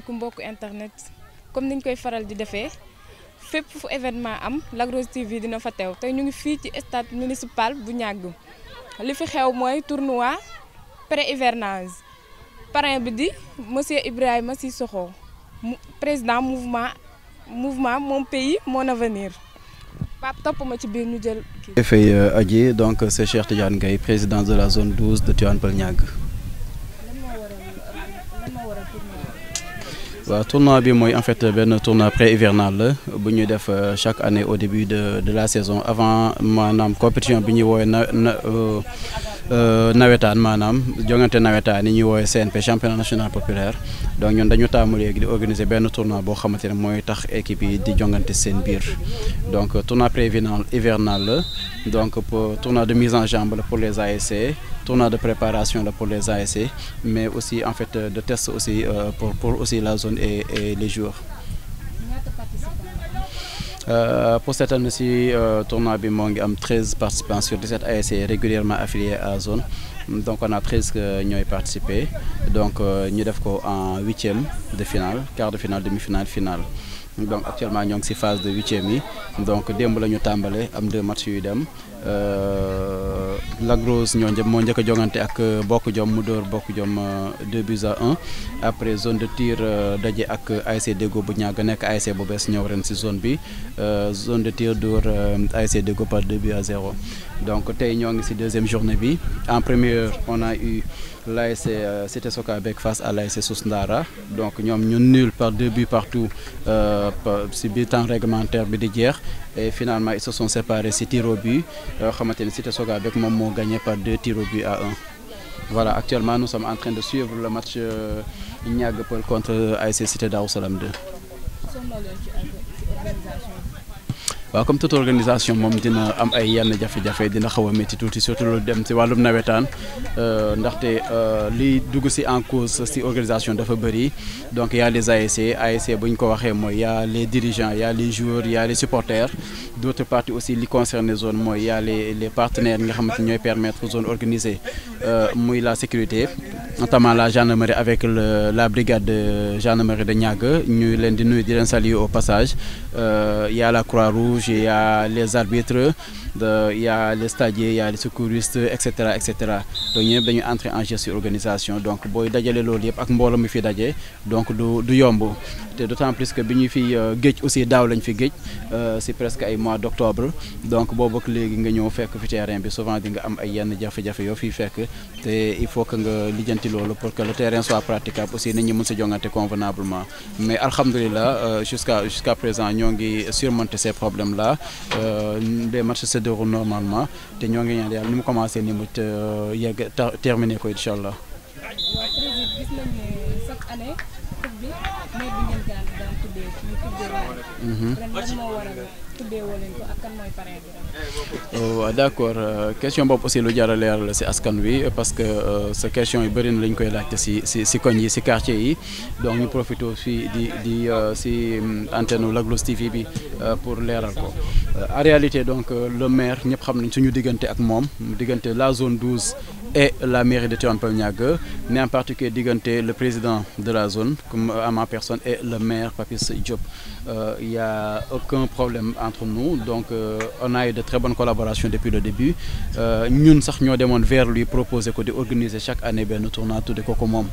asalaamaaleykum mbokku internet comme niñ koy faral di defee fépp fu événement am Lac Rose TV dina fa teew tey ñu ngi fii ci stade municipal bu Niague li fi xew mooy tournoi pré-hivernage parrain bi di monsieur Ibrahima Sissoko président mouvement mon pays mon avenir Pape topp ma ci biir ñu jël kii. Fay Adji donc c'est Cheikh Tidiane Gaye président de la zone 12 de Tivaouane Peulh Niague. waaw tournoi bi mooy en fait benn tournoi pré-hivernal la bu ñuy def chaque année au début de la saison avant maanaam compétition bi ñuy woowee nawetaan maanaam jongante nawetaan yi ñuy woowee CNP championnat national populaire donc ñun dañu taamu léegi di organiser benn tournoi boo xamante ne mooy tax équipe yi di jongante seen biir donc tournoi pré-hivernal la donc pour tournoi de mise en jambe la pour les ASC tournoi de préparation là pour les ASC mais aussi en fait de test aussi pour aussi la zone et les joueurs. Pour cette année-ci tournoi bi moo ngi am 13 participants sur 17 ASC régulièrement affiliés à la zone donc on a 13 ñooy participer donc ñu def ko en 8e de finale quart de finale demi-finale finale donc actuellement ñoo ngi ci phase de 8e yi donc démb la ñu tàmbale am 2 matchs yu dem Lac Rose moo njëkk a jongante ak Bokk Jom mu dóor Bokk Jom 2-1 après zone de tir daje ak ASC Déggo bu Niague nekk ASC bu bees ñëw ren ci zone bi zone de tir dóor ASC Déggo par 2-0 donc tey ñoo ngi ci deuxième journée bi en première on a eu l'ASC Cité Sokabek face à l'ASC Sous Ndara donc ñoom ñu nul par 2 buts partout ci biir temps réglementaire bi di jeex et finalement ils se sont séparés ci tir au but xamante ne Cité Sokabek moom moo gagné par 2 tirs au but à 1 voilà actuellement nous sommes en train de suivre le match Niague Peulh contre ASC Cité Darou Salam 2. waaw comme toute organisation moom dina am ay yenn jafe-jafe dina xaw a métti tuuti surtout lu dem ci wàllum nawetaan ndaxte li dugg ci en cause ci organisation dafa bëri donc y a les ASC bu ñu ko waxee mooy y a les dirigeants y a les joueurs y a les supporters d'autre part aussi li concerne zone mooy y a les partenaires nga xamante ñooy permettre zone organisée muy la sécurité notamment la gendarmerie avec la brigade de gendarmerie de Niague ñu leen di nuyu di leen saluer au passage y a la Croix-Rouge il y a les arbitres il y a les stagiaires il y a les secouristes et cetera donc ñëpp dañuy entrer en jeu sur organisation donc booy dajale loolu yëpp ak mbooloo mi fi daje donc du yomb te d'autant plus que bi ñu fi géej aussi daaw lañ fi géej c'est presque ay mois d'octobre donc boobu ak léegi nga ñëw fekk fi terrain bi souvent di nga am ay yenn jafe-jafe yoo fiy fekk te il faut que nga lijjanti loolu pour que le terrain soit praticable aussi nit ñi mën si jongante convenablement mais alhamdulilah jusqu'à présent ñoo ngi surmonter ces problèmes là les matchs se déroulent normalement te ñoo ngi ñaan yàlla ni mu commencé ni mu yegg terminé ko incha allah. waaw président gis nañ ne chaque année coupe bi maire bi ngeen daan tuddee ñu tuddee ren lan moo waral tuddee woo leen ko ak kan mooy parrain bi ren. waaw d'accord question boobu aussi lu jar a leeral la ci askan wi parce que sa question yu bëri na lañ koy laajte ci koñ yi ci quartier yi donc ñu profité fii di ci antenne Lac Rose TV bi pour leeral ko en réalité donc le maire ñëpp xam nañ suñu diggante ak moom diggante la zone 12 et la mairie de Tivaouane Peulh Niague mais en particulier diggante le président de la zone comme à ma personne et le maire Papis Diop il y a aucun problème entre nous donc on a eu de très bonnes collaborations depuis le début ñun sax ñoo demoon vers lui proposer ko di organiser chaque année benn tournoi tudde ko moom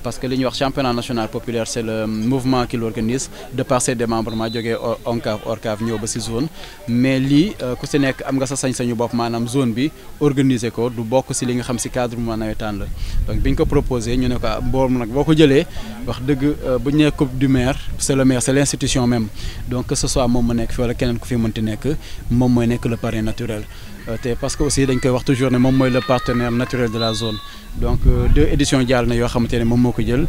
parce que li ñuy wax championnat national populaire c'est le mouvement qui l'organise de par ses démembrements jógee ONCAV ORCAV ñëw ba ci zone mais lii ku ci nekk am nga sa sañ-sañu bopp maanaam zone bi organiser ko du bokk ci li nga xam ci cadre mu nawetaan la donc bi ñu ko proposé ñu ne ko boobu nag boo ko jëlee wax dëgg bu ñu nee coupe du maire c'est le maire c'est l'institution même donc que ce soit moom mu nekk fi wala keneen ku fi mënti nekk moom mooy nekk le parrain naturel te parce que aussi dañ koy wax toujours ne moom mooy le partenaire naturel de la zone donc 2 éditions jàll na yoo xamante ne moom moo ko jël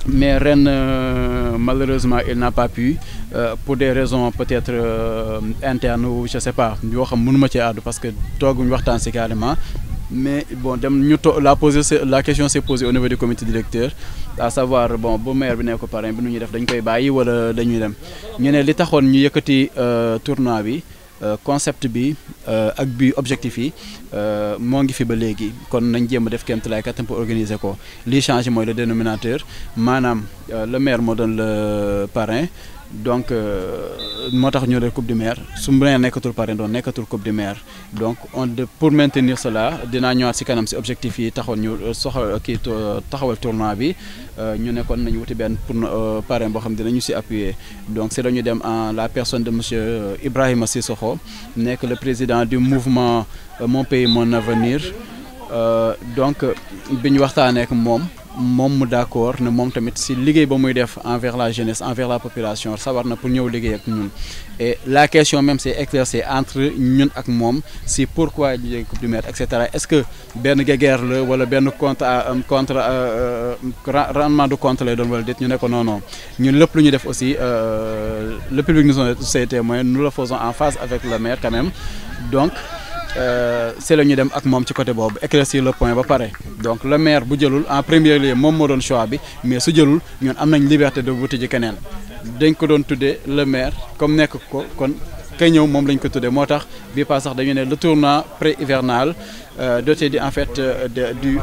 mais ren malheureusement il n'a pas pu pour des raisons peut-être internes ou je sais pas yoo xam mënuma ci àddu parce que tooguñ waxtaan ci carrément mais bon la question s'est posée au niveau du comité directeur à savoir bon bu maire bi ne ko parrain bi nu ñuy def dañ koy bàyyi wala dañuy dem ñu ne li taxoon ñu yëkkati tournoi bi concept bi ak bi objectif yi moo ngi fi ba léegi kon nañ jéem a def kéemtalaay kattan pour organiser ko li changé mooy le dénominateur maanaam le maire moo doon le parrain donc moo tax ñu ne coupe du maire su maire nekkatul parrain doon nekkatul coupe du maire donc pour maintenir cela dinaa ñëwaat si kanam si objectif yi taxoon ñu taxawal tournoi bi ñu nekkoon nañu wuti benn pour parrain boo xam dinañu si appuyer donc c'est dañu dem en la personne de monsieur Ibrahima Sissoko nekk le président du mouvement Mon Pays Mon Avenir donc bi ñu waxtaanee ak moom mu d'accord ne moom tamit si liggéey ba muy def envers la jeunesse envers la population sawar na pour ñëw liggéey ak ñun et la question même c'est éclaircie entre ñun ak moom si pourquoi ñu coupe du maire et cetera est-ce que benn guéguerre la wala benn rendement de compte lay doon wala déet ñu ne ko non ñun lépp lu ñu def aussi le public nous a témoin nous le faisons en phase avec le maire quand même donc c'est la ñu dem ak moom ci côté boobu éclaircir le point ba pare donc le maire bu jëlul en premier lieu moom moo doon choix bi mais su jëlul ñun am nañ liberté de wuti ji keneen dañ ko doon tuddee le maire comme nekk ko kon kay ñëw moom lañ ko tuddee moo tax bii pas sax dañu ne le tournoi pré-hivernal doté en fait du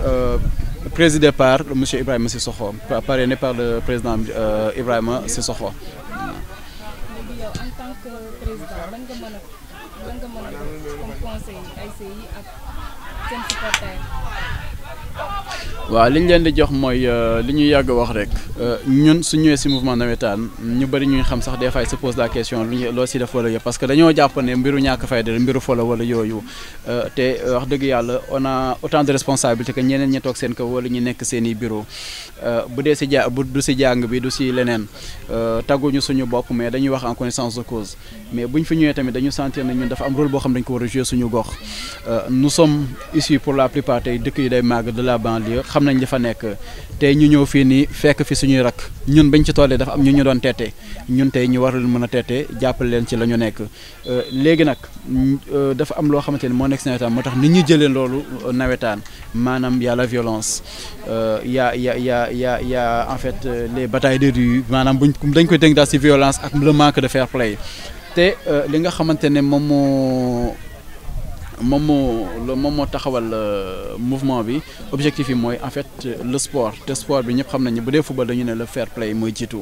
présidé par monsieur Ibrahima Sissoko parrainé par le président Ibrahima Sissoko. en tant que président lan nga mën a comme conseil ASC yi ak seen supporters. waaw li ñu leen di jox mooy li ñuy yàgg wax rek ñun su ñëwee si mouvement nawetaan ñu bëri ñuy xam sax des fois se pose la question loo si def wala yëpp parce que dañoo jàpp ne mbiru ñàkk fayda mbiru fola wala yooyu te wax dëgg yàlla on a autant de responsabilité que ñeneen ñi toog seen kaw wala ñu nekk seen i bureau bu dee si du si jàng bi du si leneen tagguñu suñu bopp mais dañuy wax en connaissance de cause mais buñ fi ñëwee tamit dañu sentir ne ñun dafa am rôle boo xam dañ ko war a jouer suñu gox nous sommes issus pour la plupart tey dëkk yi day màgg de la banlieue xam nañ li fa nekk tey ñu ñëw fii nii fekk fi suñuy rak ñun bañ ci tollee dafa am ñu doon teete ñun tey ñu war leen mën a teete jàppale leen ci la ñu nekk léegi nag dafa am loo xamante ni moo nekk si nawetaan moo tax nit ñi jëlee loolu nawetaan maanaam y a la violence y a en fait les batailles de rue maanaam dañ koy tënk daal si violence ak le manque de fair play te li nga xamante ne moom moo taxawal mouvement bi objectif yi mooy en fait le sport te sport bi ñëpp xam nañu bu dee football dañu ne le fair play mooy jiitu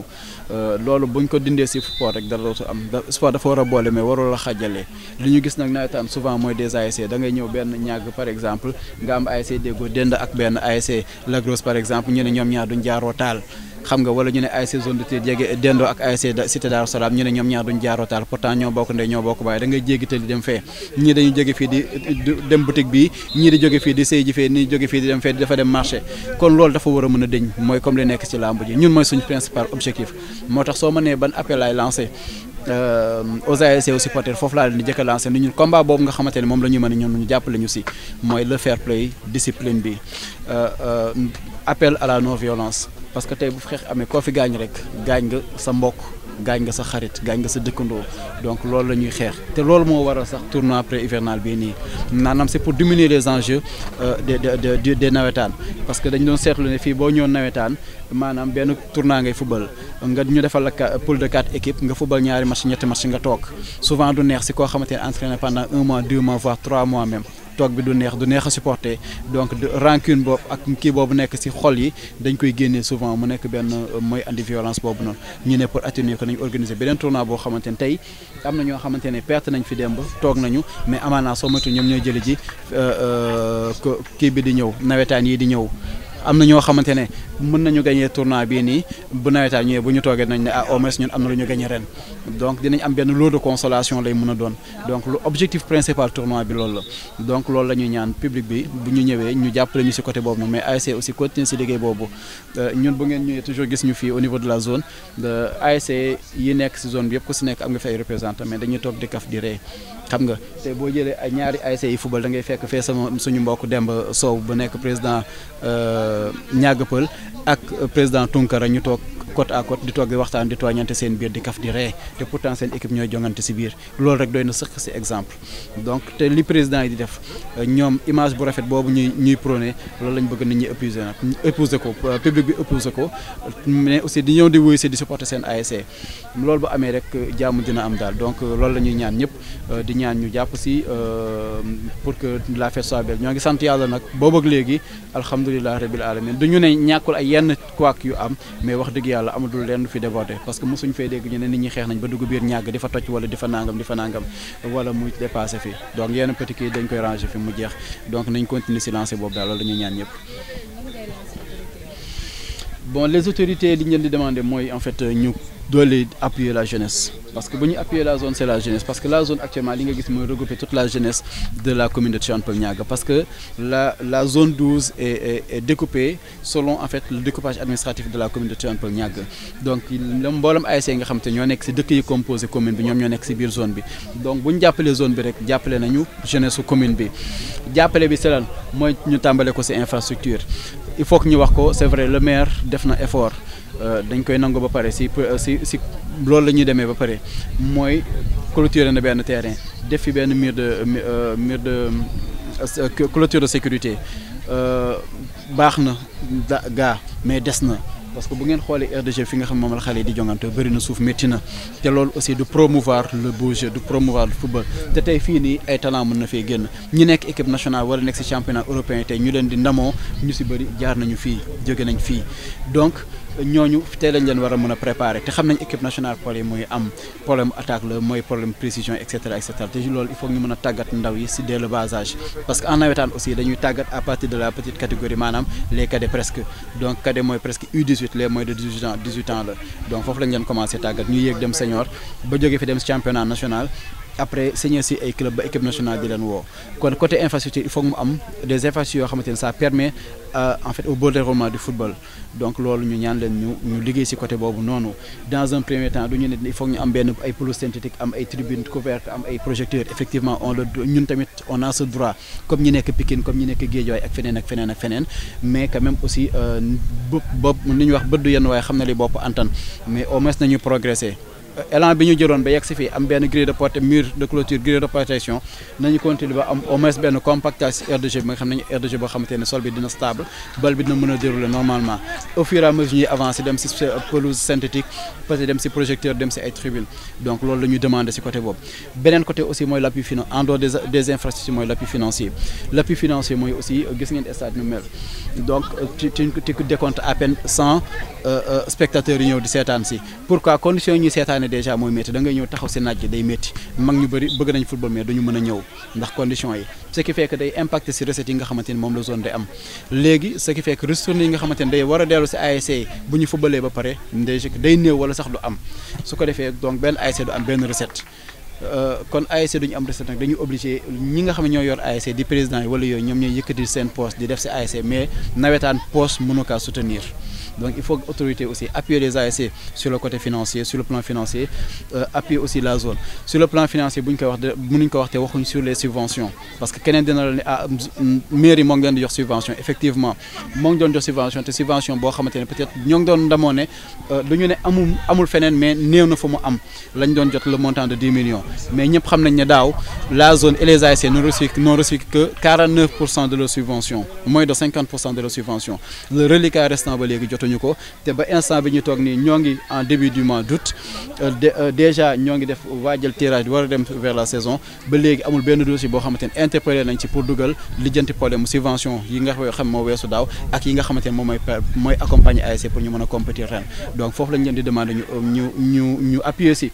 loolu buñ ko dindee ci sport rek dara dootu am sport dafa war a boole mais warul la xàjjale li ñu gis nag nawetaan souvent mooy des ASC da ngay ñëw benn ñàgg par exemple nga am ASC Déggo dend ak benn ASC Lac Rose par exemple ñu ne ñoom ñaar duñ jaaroo taal xam nga wala ñu ne ASC zone de tir jege dendoo ak ASC Cité Darou Salam ñu ne ñoom ñaar duñ jaaroo taal pourtant ñoo bokk ndey ñoo bokk baay da ngay jéggi tali dem fee ñii dañuy jóge fii di dem boutique bi ñii di jóge fii di sëy ji fee nii jóge fii di dem fee dafa dem marché kon loolu dafa war a mën a dëñ mooy comme li nekk ci làmb ji ñun mooy suñu principal objectif moo tax soo mënee ban appel ay lancé aux ASC aux supporters foofu laa leen di jëkk a lancé ni ñun combat boobu nga xamante ne moom la ñuy mën a ñun ñu jàppale ñu si mooy le fair play discipline bi appel à la non violence parce que tey bu xeex amee koo fi gaañ rek gaañ nga sa mbokk gaañ nga sa xarit gaañ nga sa dëkkandoo donc loolu la ñuy xeex te loolu moo waral sax tournoi pré-hivernal bii nii maanaam c'est pour diminuer les enjeux des nawetaan parce que dañu doon seetlu ne fii boo ñëwoon nawetaan maanaam benn tournoi ngay football nga ñu defal la poule de 4 équipes nga football ñaari match ñetti match nga toog souvent du neex si koo xamante ne entraîné pendant 1 mois 2 mois voire 3 mois même toog bi du neex a supporter donc rancune boobu ak kii boobu nekk ci xol yi dañ koy génnee souvent mu nekk benn mooy andi violence boobu noonu ñu ne pour atténuer ko nañu organiser beneen tournoi boo xamante ne tey am na ñoo xamante ne perte nañ fi démb toog nañu mais amaanaa soo moytu ñoom ñooy jëli ji kii bi di ñëw nawetaan yi di ñëw am na ñoo xamante ne mën nañu gagner tournoi bii nii bu nawetaan ñëwee bu ñu toogee nañ ne au moins ñun am na lu ñu gagner ren donc dinañ am benn lot de consolation lay mën a doon donc lu objectif principal tournoi bi loolu la donc loolu la ñuy ñaan public bi bu ñu ñëwee ñu jàppale ñu ci côté boobu nag mais ASC aussi continuer ci liggéey boobu ñun bu ngeen ñëwee toujours gis ñu fii au niveau de la zone ASC yi nekk ci zone bi yëpp ku ci nekk am nga fi ay représentants mais dañuy toog di kaf di ree xam nga te boo jëlee ay ñaari ASC yi football da ngay fekk fee suñu mbokk Demba Sow bu nekk président Ñàgg Pël ak président Tunkara ñu toog côte à côte di toog di waxtaan di tooñante seen biir di kaf di ree te pourtant seen équipe ñooy jongante si biir loolu rek doy na sëkk si exemple donc te li président yi di def ñoom image bu rafet boobu ñuy prôné loolu lañ bëgg nit ñi épouser ko public bi épouser ko mais aussi di ñëw di wuyu si di supporter seen ASC loolu bu amee rek jàmm dina am daal donc loolu la ñuy ñaan ñëpp di ñaan ñu jàpp si pour que la fête soit belle ñoo ngi sant yàlla nag boobu ak léegi alhamdulilah rabil alamin du ñu ne ñàkkul ay yenn couac yu am mais wax dëgg yàlla amatul lenn fi débordé parce que mosuñu fee dégg ñu ne nit ñi xeex nañ ba dugg biir ñàgg di fa toj wala di fa nangam wala muy dépassé fi donc yenn petit kii dañ koy ranger fi mu jeex donc nañ continuer si lancer boobu daal loolu la ñuy ñaan ñëpp. Bon, les autorités li ñu leen di demander mooy en fait ñu doole appuyer la jeunesse parce que bu ñu appuyer la zone c'est la jeunesse parce que la zone actuellement li nga gis mooy regrouper toute la jeunesse de la commune de Tivaouane Peulh Niaga parce que la zone 12 est découpée selon en fait le découpage administratif de la commune de Tivaouane Peulh Niaga donc mboolem ASC nga xam te ñoo nekk ci dëkk yi composé commune bi ñoom ñoo nekk ci biir zone bi donc bu ñu jàppalee zone bi rek jàppale nañu jeunesse su commune bi jàppale bi c'est lan mooy ñu tàmbale ko ci infrastructure il faut que ñu wax ko c'est vrai le maire def na effort dañ koy nangu ba pare si loolu la ñuy demee ba pare mooy clôturer na benn terrain def fi benn mur de clôture de sécurité baax na gaa mais des na parce que bu ngeen xoolee RDG fi nga xam moom la xale yi di jongante bëri na suuf métti na te loolu aussi du promouvoir le beau jeu du promouvoir le football te tey fii nii ay talent mën na fee génn ñi nekk équipe nationale wala nekk ci championnat européen tey ñu leen di ndamoo ñu ci bëri jaar nañu fii jóge nañ fii donc ñooñu tey lañ leen war a mën a préparer te xam nañ équipe nationale problème mooy am problème attaque la mooy problème précision et cetera te loolu il faut ñu mën a tàggat ndaw yi ci dès le bas âge parce que en nawetaan aussi dañuy tàggat à partir de la petite catégorie maanaam les cadets presque donc cadet mooy presque U18 les moins de 18 ans la donc foofu lañ leen commencé tàggat ñu yéeg dem senior ba jóge fi dem championnat national après signé ci ay club ba équipe nationale di leen woo kon côté infrastructure il faut mu am des infrastructures yoo xamante ne ça permet en fait au bon déroulement du football donc loolu ñu ñaan leen ñu liggéey ci côté boobu noonu dans un premier temps du ñu ne il faut ñu am benn ay pelouse synthétique am ay tribunes couvertes am ay projecteurs effectivement ñun tamit on a ce droit comme ñi nekk Pikine comme ñi nekk Guédiawaye ak feneen mais quand même aussi bopp li ñuy wax bët du yenn waaye xam na li bopp antan mais au moins nañu progresser élan bi ñu jëloon ba yegg si fii am benn grille de porte mur de clôture grille de protection nañu continuer ba am au moins benn compactage RDG bi nga xam ne RDG boo xamante ne sol bi dina stable bal bi dina mën a dérouler normalement au fur et à mesure ñuy avancer dem si pelouse synthétique peut-être dem si projecteur dem si ay tribune donc loolu la ñuy demander si côté boobu beneen côté aussi mooy l'appui financier en dehors des infrastructures mooy l'appui financier mooy aussi gis ngeen stade nu mel donc tu décomptes à peine 100 spectateurs yi ñëw di seetaan si pourquoi conditions yi ñuy seetaane déjà mooy métti da ngay ñëw taxaw si naaj day métti mag ñu bëri bëgg nañ football mais duñu mën a ñëw ndax conditions yi ce qui fait que day impacter si recettes yi nga xamante ni moom la zone day am léegi ce qui fait que ristournes yi nga xamante ni day war a dellu si ASC bu ñu footballee ba pare day néew wala sax du am su ko defee donc benn ASC du am benn recette kon ASC duñu am recette nag dañuy obligé ñi nga xam ne ñoo yor ASC di président yi wala yooyu ñoom ñooy yëkkati seen poste di def si ASC mais nawetaan poste mënu kaa soutenir donc il faut que l'autorité aussi appuyer les ASC sur le côté financier sur le plan financier appuyer aussi la zone sur le plan financier bu ñu koy wax mënuñ ko wax te waxuñ sur les subventions parce que keneen dina la ne ah mairie moo ngi leen di jox subvention effectivement moo ngi doon jox subvention te subvention boo xamante ne peut-être ñoo ngi doon ndamoo ne du ñu ne amul feneen mais néew na fa mu am lañ doon jot le montant de 10 millions mais ñëpp xam nañ ne daaw la zone et les ASC n'ont reçu que 49% de leur subvention moins de 50% de leur subvention le reliquat restant ba léegi jotuñu ko te ba instant bi ñu toog nii ñoo ngi en début du mois d'août déjà ñoo ngi def waajal tirage war a dem vers la saison ba léegi amul benn dossier boo xamante ne interpellé nañ ci pour dugal lijjanti problème subvention yi nga xam moo weesu daaw ak yi nga xamante ne moom mooy accompagner ASC pour ñu mën a compétir ren donc foofu lañ leen di demander ñu appuyer si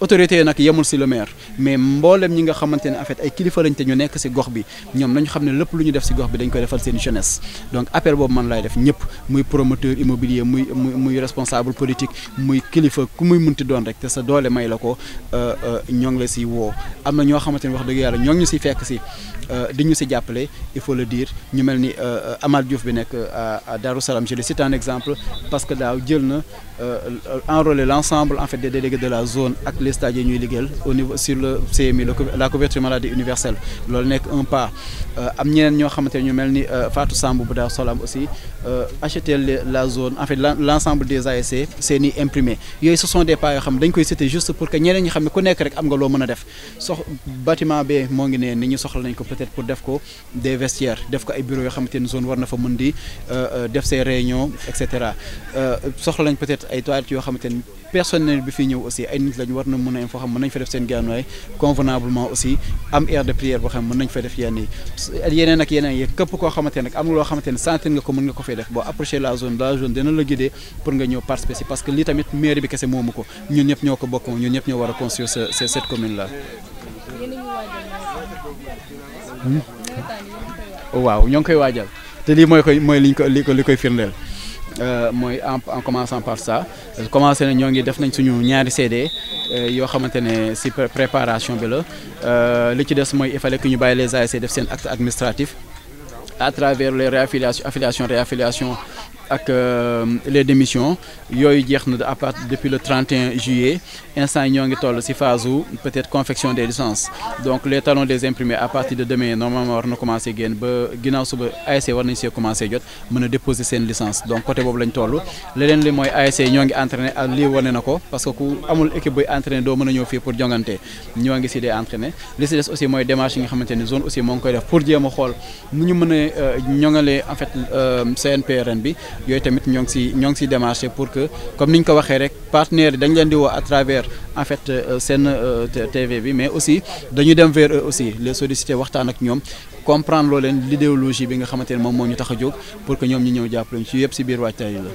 autorité yi nag yemul si le maire mais mboolem ñi nga xamante ne en fait ay kilifa lañ te ñu nekk si gox bi ñoom nañu xam ne lépp lu ñu def si gox bi dañ koy defal seen jeunesse donc appel boobu man lay def ñëpp muy promoteur immobilier muy responsable politique muy kilifa ku muy munti doon rek te sa doole may la ko ñoo ngi la si woo am na ñoo xamante ne wax dëgg yàlla ñoo ngi ñu si fekk si di ñu si jàppale il faut le dire ñu mel ni Amal Diouf bi nekk à Darou Salam je le cite un exemple parce que daaw jël na enrôler l'ensemble en fait des délégués de la zone ak les stades yi ñuy liggéeyal au niveau sur le CMU la couverture maladie universelle loolu nekk un pas am ñeneen ñoo xamante ne ñu mel ni Fatou Samb bu Dar Salam aussi acheter la zone en fait l'ensemble des ASC seen i imprimé yooyu ce sont des pas yoo xam dañ koy citer juste pour que ñeneen ñi xam ne ku nekk rek am nga loo mën a def bâtiment bi moo ngi ne nit ñi soxla nañ ko peut-être pour def ko des vestiaires def ko ay bureaux yoo xamante ne zone war na fa mën di def ses réunions et cetera soxla nañ peut-être ay toilettes yoo xamante ni personnel bi fi ñëw aussi ay nit lañ war na mën a foo xam mën nañ fa def seen gànnaay convenablement aussi am aire de prière boo xam mën nañ fa def yenn yi yeneen ak yeneen yi képp koo xamante ne am nga loo xamante ne sentir nga ko mën nga ko fay def boo approcher la zone dina la guider pour nga ñëw participer si parce que lii tamit mairie bi kese moomu ko ñun ñëpp ñoo ko bokk ñun ñëpp ñoo war a construire cette commune là. waaw ñoo ngi koy waajal te lii mooy li koy firndeel. mooy en commençant par ça commencé na ñoo ngi def nañ suñu ñaari CD yoo xamante ne ci préparation bi la li ci des mooy il fallait que ñu bàyyi les ASC def seen acte administratif à travers les réaffiliation ak les démissions yooyu jeex na à partir depuis le 31 juillet instant ñoo ngi toll ci phase où peut-être confection des licences donc les talons des imprimés à partir de demain normalement war na commencer génn ba ginnaaw suba ASC war nañ see commencer jot mën a déposer seen licence donc côté boobu lañ toll leneen li mooy ASC ñoo ngi entraîné ak lii wane na ko parce que ku amul équipe buy entraîné doo mën a ñëw fii pour jongante ñoo ngi ci dee entraîné li ci des aussi mooy démarche yi nga xamante ni zone aussi moo ngi koy def pour jéem a xool nu ñu mën a ñoŋalee en fait CNPRN bi yooyu tamit ñoo ngi ci démarché pour que comme ni ñu ko waxee rek partenaires yi dañ leen di woo à travers en fait seen TV bi mais aussi dañu dem vers eux aussi les solliciter waxtaan ak ñoom comprendre loo leen l'idéologie bi nga xamante ne moom moo ñu tax a jóg pour que ñoom ñu ñëw jàppale ñu ci yëpp ci biir waajtaay yi la.